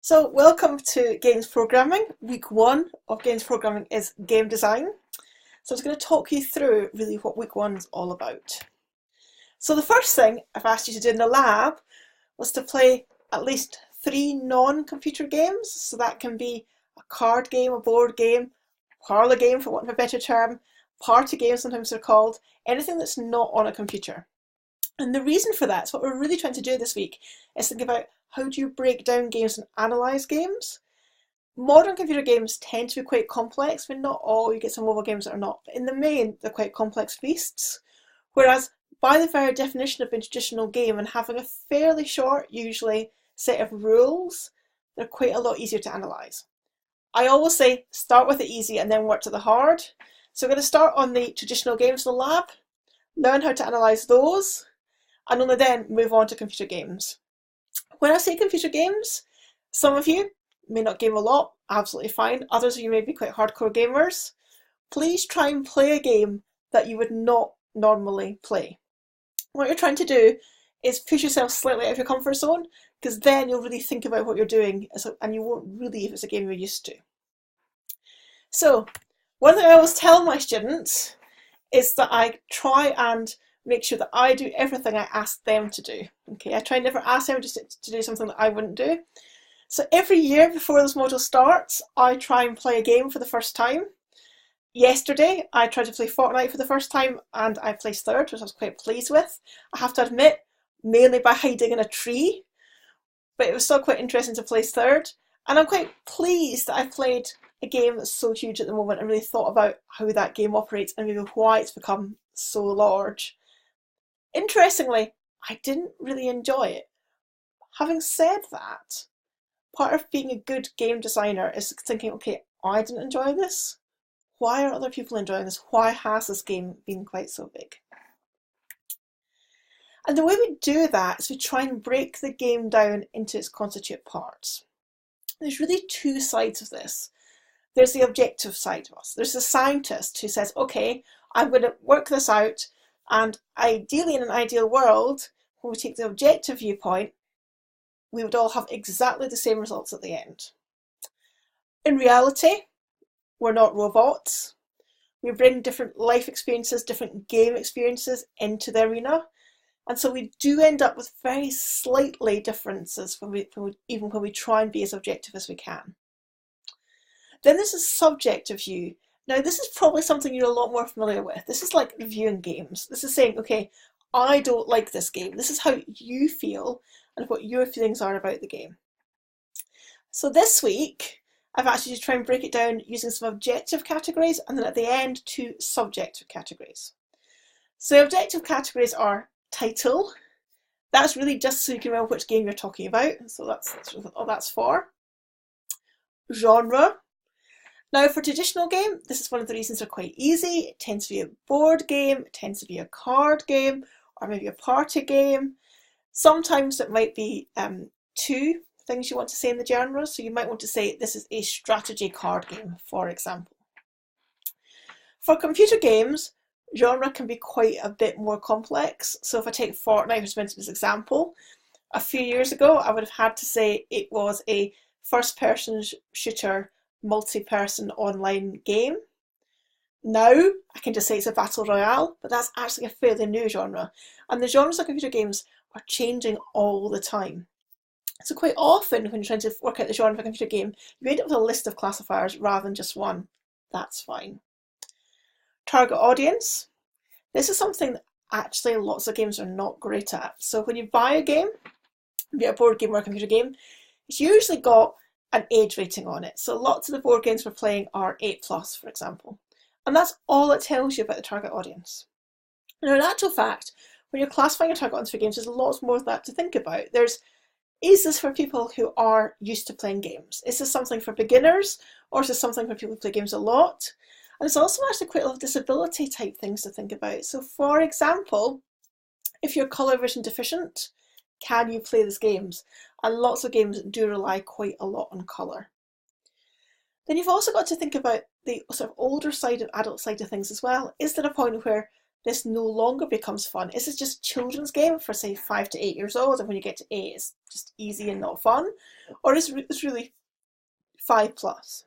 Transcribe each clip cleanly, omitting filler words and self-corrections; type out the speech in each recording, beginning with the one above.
So welcome to Games Programming. Week one of Games Programming is game design. So I was going to talk you through really what week one's all about. So the first thing I've asked you to do in the lab was to play at least 3 non-computer games. So that can be a card game, a board game, parlour game for want of a better term, party games sometimes they're called, anything that's not on a computer. And the reason for that is what we're really trying to do this week is think about how do you break down games and analyse games. Modern computer games tend to be quite complex, but not all. You get some mobile games that are not. But in the main, they're quite complex beasts. Whereas, by the very definition of a traditional game and having a fairly short, usually, set of rules, they're quite a lot easier to analyse. I always say start with the easy and then work to the hard. So we're going to start on the traditional games in the lab, learn how to analyse those, and only then move on to computer games. When I say computer games, some of you may not game a lot, absolutely fine. Others of you may be quite hardcore gamers. Please try and play a game that you would not normally play. What you're trying to do is push yourself slightly out of your comfort zone, because then you'll really think about what you're doing and you won't really if it's a game you're used to. So, one thing I always tell my students is that I try and make sure that I do everything I ask them to do. Okay, I try and never ask them just to do something that I wouldn't do. So every year before this module starts, I try and play a game for the first time. Yesterday, I tried to play Fortnite for the first time and I placed third, which I was quite pleased with. I have to admit, mainly by hiding in a tree, but it was still quite interesting to place third. And I'm quite pleased that I've played a game that's so huge at the moment and really thought about how that game operates and maybe why it's become so large. Interestingly, I didn't really enjoy it. Having said that, part of being a good game designer is thinking, okay, I didn't enjoy this. Why are other people enjoying this? Why has this game been quite so big? And the way we do that is we try and break the game down into its constituent parts. There's really two sides of this. There's the objective side of us. There's the scientist who says, okay, I'm going to work this out, and ideally in an ideal world, when we take the objective viewpoint, we would all have exactly the same results at the end. In reality, we're not robots. We bring different life experiences, different game experiences into the arena. And so we do end up with very slightly differences even when we try and be as objective as we can. Then there's a subjective view. Now this is probably something you're a lot more familiar with. This is like reviewing games. This is saying, okay, I don't like this game. This is how you feel and what your feelings are about the game. So this week, I've actually tried to break it down using some objective categories and then at the end, 2 subjective categories. So the objective categories are title. That's really just so you can remember which game you're talking about. So that's all that's for. Genre. Now for traditional game, this is one of the reasons they're quite easy. It tends to be a board game, it tends to be a card game, or maybe a party game. Sometimes it might be 2 things you want to say in the genre. So you might want to say this is a strategy card game, for example. For computer games, genre can be quite a bit more complex. So if I take Fortnite, which I mentioned as an example, a few years ago I would have had to say it was a first-person shooter multi-person online game. Now I can just say it's a battle royale, but that's actually a fairly new genre. And the genres of computer games are changing all the time. So quite often when you're trying to work out the genre of a computer game, you end up with a list of classifiers rather than just one. That's fine. Target audience. This is something that actually lots of games are not great at. So when you buy a game, be it a board game or a computer game, it's usually got an age rating on it. So lots of the board games we're playing are 8+, for example. And that's all it tells you about the target audience. Now in actual fact, when you're classifying a target audience for games, there's lots more of that to think about. Is this for people who are used to playing games? Is this something for beginners, or is this something for people who play games a lot? And it's also actually quite a lot of disability type things to think about. So for example, if you're colour vision deficient, can you play these games? And lots of games do rely quite a lot on colour. Then you've also got to think about the sort of older side of adult side of things as well. Is there a point where this no longer becomes fun? Is it just a children's game for, say, 5 to 8 years old, and when you get to 8 it's just easy and not fun? Or is it really 5 plus?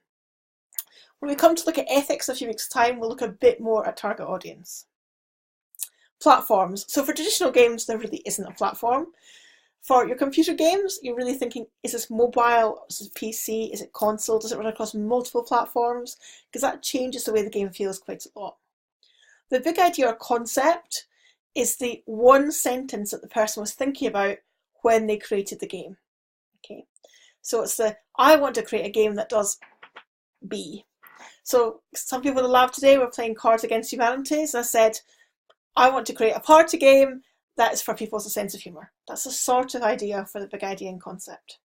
When we come to look at ethics in a few weeks' time, we'll look a bit more at target audience. Platforms. So for traditional games, there really isn't a platform. For your computer games, you're really thinking, is this mobile, is this PC, is it console, does it run across multiple platforms? Because that changes the way the game feels quite a lot. The big idea or concept is the one sentence that the person was thinking about when they created the game. Okay, so it's the, I want to create a game that does B. So some people in the lab today were playing Cards Against Humanities, and I said, I want to create a party game that is for people with a sense of humour. That's the sort of idea for the big idea and concept.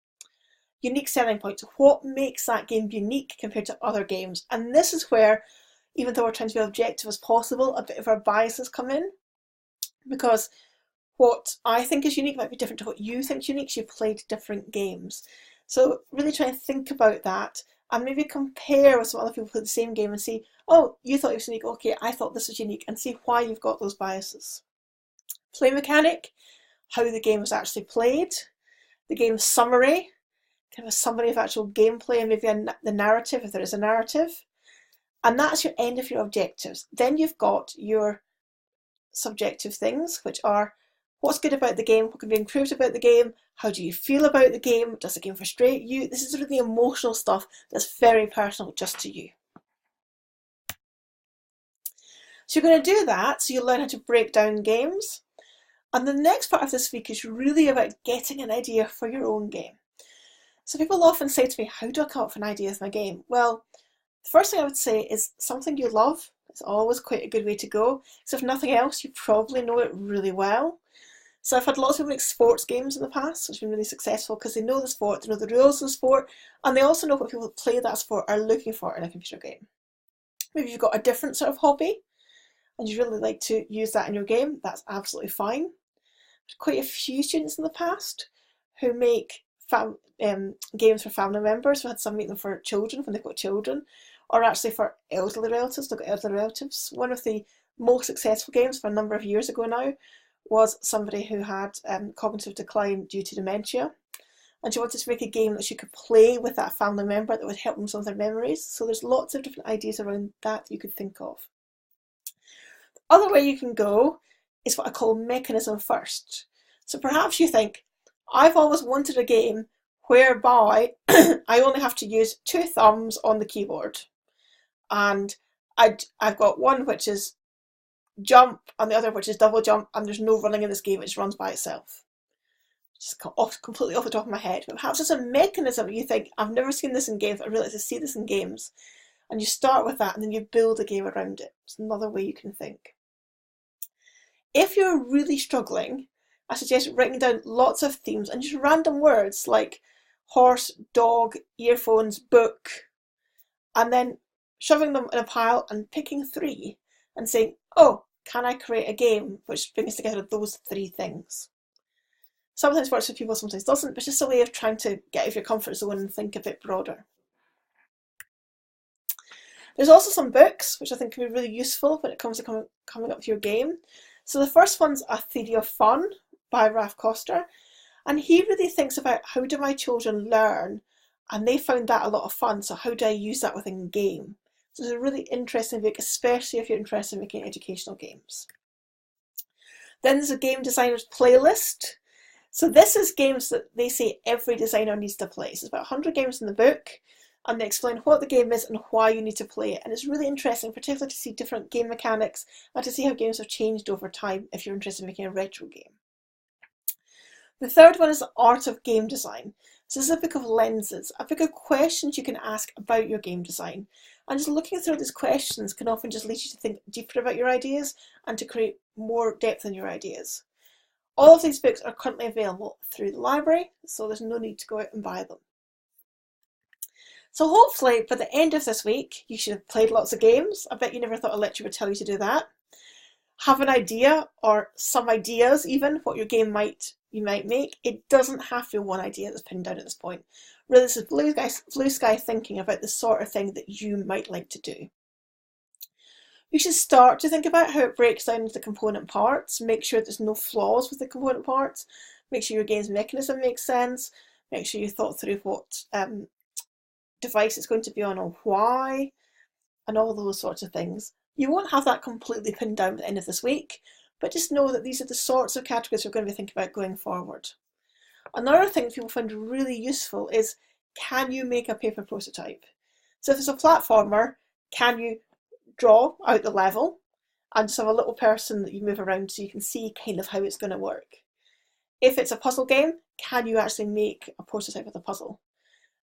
Unique selling points. What makes that game unique compared to other games? And this is where, even though we're trying to be objective as possible, a bit of our biases come in. Because what I think is unique might be different to what you think is unique, so you've played different games. So really try and think about that, and maybe compare with some other people who play the same game and see, oh, you thought it was unique, okay, I thought this was unique, and see why you've got those biases. Play mechanic, how the game was actually played, the game's summary, kind of a summary of actual gameplay and maybe the narrative if there is a narrative. And that's your end of your objectives. Then you've got your subjective things, which are what's good about the game, what can be improved about the game, how do you feel about the game, does the game frustrate you? This is sort of the emotional stuff that's very personal just to you. So you're going to do that, so you'll learn how to break down games. And the next part of this week is really about getting an idea for your own game. So people often say to me, how do I come up with an idea for my game? Well, the first thing I would say is something you love. It's always quite a good way to go. So if nothing else, you probably know it really well. So I've had lots of people make sports games in the past, which has been really successful because they know the sport, they know the rules of the sport, and they also know what people who play that sport are looking for in a computer game. Maybe you've got a different sort of hobby and you really like to use that in your game, that's absolutely fine. There's quite a few students in the past who make games for family members. We had some make them for children when they've got children, or actually for elderly relatives. They've got elderly relatives. One of the most successful games for a number of years ago now was somebody who had cognitive decline due to dementia, and she wanted to make a game that she could play with that family member that would help them with some of their memories. So there's lots of different ideas around that you could think of. The other way you can go is what I call mechanism first. So perhaps you think, I've always wanted a game whereby I only have to use 2 thumbs on the keyboard, and I've got one which is jump and the other which is double jump, and there's no running in this game, it just runs by itself. Just completely off the top of my head. But perhaps it's a mechanism you think, I've never seen this in games, I'd really like to see this in games. And you start with that and then you build a game around it. It's another way you can think. If you're really struggling, I suggest writing down lots of themes and just random words like horse, dog, earphones, book, and then shoving them in a pile and picking 3 and saying, oh, can I create a game which brings together those 3 things? Sometimes works for people, sometimes doesn't, but it's just a way of trying to get out of your comfort zone and think a bit broader. There's also some books which I think can be really useful when it comes to coming up with your game. So the first one's A Theory of Fun by Ralph Koster, and he really thinks about how do my children learn, and they found that a lot of fun, so how do I use that within game? So it's a really interesting book, especially if you're interested in making educational games. Then there's a game designer's playlist. So this is games that they say every designer needs to play. So there's about 100 games in the book, and they explain what the game is and why you need to play it. And it's really interesting, particularly to see different game mechanics and to see how games have changed over time if you're interested in making a retro game. The third one is The Art of Game Design. So this is a book of lenses, a book of questions you can ask about your game design. And just looking through these questions can often just lead you to think deeper about your ideas and to create more depth in your ideas. All of these books are currently available through the library, so there's no need to go out and buy them. So hopefully by the end of this week, you should have played lots of games. I bet you never thought a lecture would tell you to do that. Have an idea, or some ideas even, what your game you might make. It doesn't have to be one idea that's pinned down at this point. Really, this is blue sky thinking about the sort of thing that you might like to do. You should start to think about how it breaks down into component parts. Make sure there's no flaws with the component parts. Make sure your game's mechanism makes sense. Make sure you thought through what device it's going to be on or why, and all those sorts of things. You won't have that completely pinned down at the end of this week, but just know that these are the sorts of categories we're going to be thinking about going forward. Another thing people find really useful is, can you make a paper prototype? So if it's a platformer, can you draw out the level and just have a little person that you move around so you can see kind of how it's going to work? If it's a puzzle game, can you actually make a prototype of the puzzle?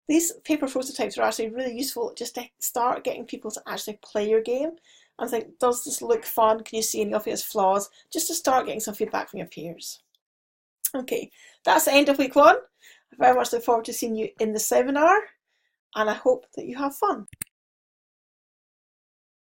These paper prototypes are actually really useful just to start getting people to actually play your game and think, does this look fun? Can you see any obvious flaws? Just to start getting some feedback from your peers. Okay, that's the end of week 1. I very much look forward to seeing you in the seminar, and I hope that you have fun.